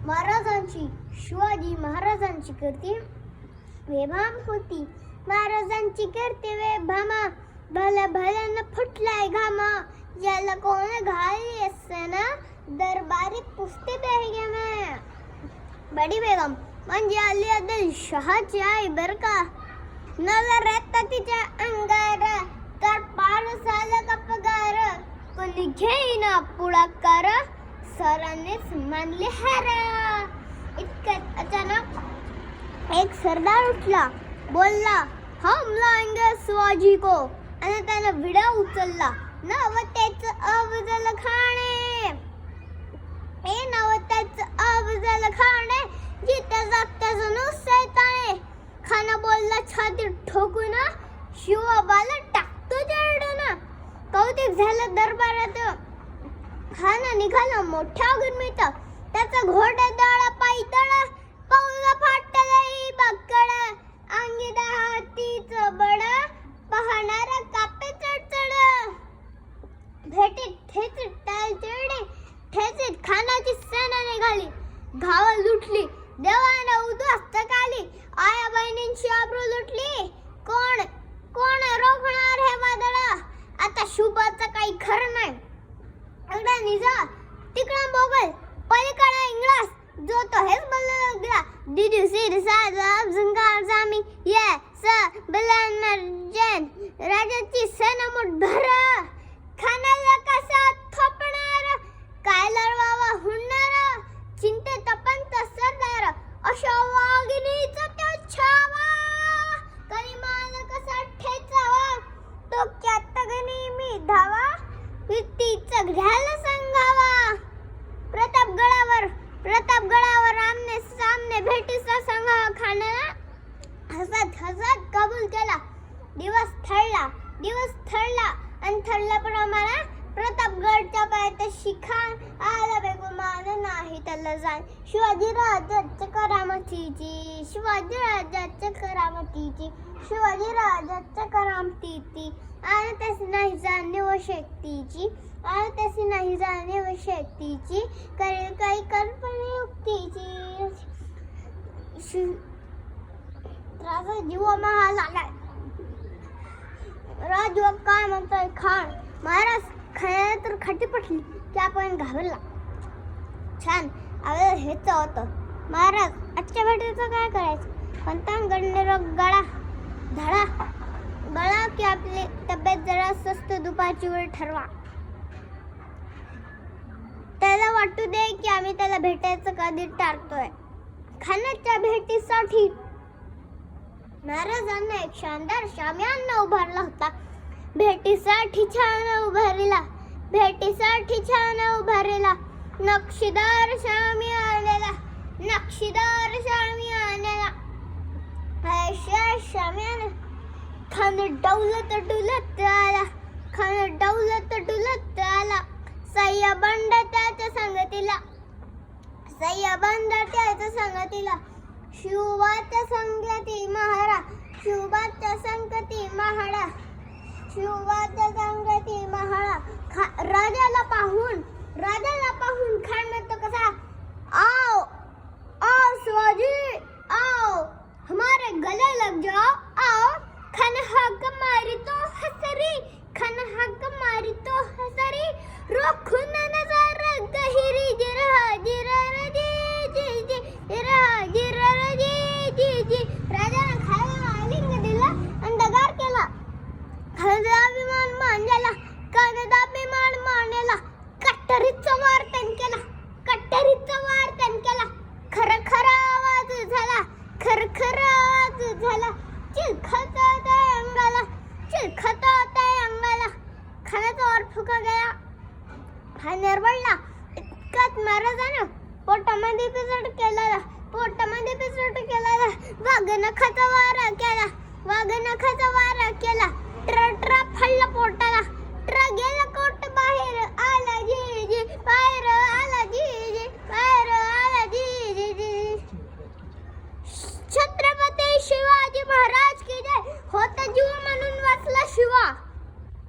महाराजांची शिवाजी महाराजांची कीर्ती वेभाम होती. महाराजांची कीर्ती वेभामा भल्या भल्यानं फुटलाय घामा. याला कोण घाली असना दरबारी पुसते बेगम. बडी बेगम म्हणजे अली आदिल शहाची आई बर का. नवरा रहता तिच्या अंगार तर पारूस आला का पगार. कोणी घेईना पुढाकार सरांनीच मानले हार. इतक्यात अचानक एक सरदार उठला बोलला हम लाएंगे शिवाजी को आणि त्यानं विडा उचलला. नवतेचं अफजल खाणे नवतेचं अफजल खाणे जिथे जागते जणू सैताने. खाना बोलला छाती ठोकून शिवाबाला टाकतो जडून. कौतुक झालं दरबारात. खाना निघाला मोठ्या गुरमीत. त्याचा घोडा दळा पायतळ पाऊला फाटलंही बक्कड. अंगी हातीचं बड पाहणारा कापे चढचड. भेटीत ठेचीत टाळ चिरडे ठेचीत खानाची सेना निघाली. गाव लुटली देवानं उद्ध्वस्त केली. आया बहिणींची आबरू लुटली. कोण कोण रोखणार हे वादळ. आता शुभाचं काही खरं नाही. इकडं निजा तिकडं मोगल पलीकडे इंग्रज जो तो हेच बोलला लागला. Did you see the size of Zungar's army? Yes, sir. Bilan राजाची सेना मुठभर. खानाला कसा थोपणार काय लढवावा हुंडणार. चिंतेत पंत सरदार अशा वाघिणीचा तो छावा. कलिमाला कसा ठेचावा तो क्यातगणी मी धावा. युक्तीचं घ्यायला सांगावा. प्रतापगडावर आमने सामने भेटीचा संघ खानाला हसत हसत कबूल केला. दिवस ठरला आणि ठरल्याप्रमाणे प्रतापगडच्या पायथ्याशी शिखा आला बेगुमान नाही त्याला जाण. शिवाजी राजाच्या करामतीची आणि त्याची नाही जाणीव शक्तीची करेल काही कल्पनायुक्तीची. राजा जीवा महाल आलाय. राजू काय म्हणतोय खान. महाराज खायला तर खटी पटली की आपण घाबरला. छान आपल्याला हेच होतं. महाराज आजच्या भेटीचं काय करायचं. पंतांकडे गळा की आपली तब्येत जरा स्वस्त दुपारची वेळ ठरवा. त्याला वाटू दे की आम्ही त्याला भेटायचं कधी टाळतोय. खानाच्या भेटीसाठी महाराजांना एक शानदार शामियाना उभारला होता. भेटीसाठी छान उभारलेला नक्षीदार शामियाना. खान डौलत डुलत आला. सह्यबंद त्याच्या संगतीला शिवाच्या संगती महाळा. राजाला पाहून खान म्हणतो कसा आओ शिवाजी आओ हमारे गले लग जाओ आओ. खान हक मारी तो हसरी रोखून नजर गहिरी जिरहा जी. राजाने खायला आलिंग दिला आणि दगार केला. खानाचा अभिमान मानला. कट्टरीचा वार केला. खरखर आवाज झाला. चिलखता त्या अंगाला. खानाचा वार फुका गेला. हा निर्बळला. इतकात महाराजानं पोटामध्ये पिसट केला. वाघनखाचा वारा केला. ट्र फळला पोटाला. ट्र गेला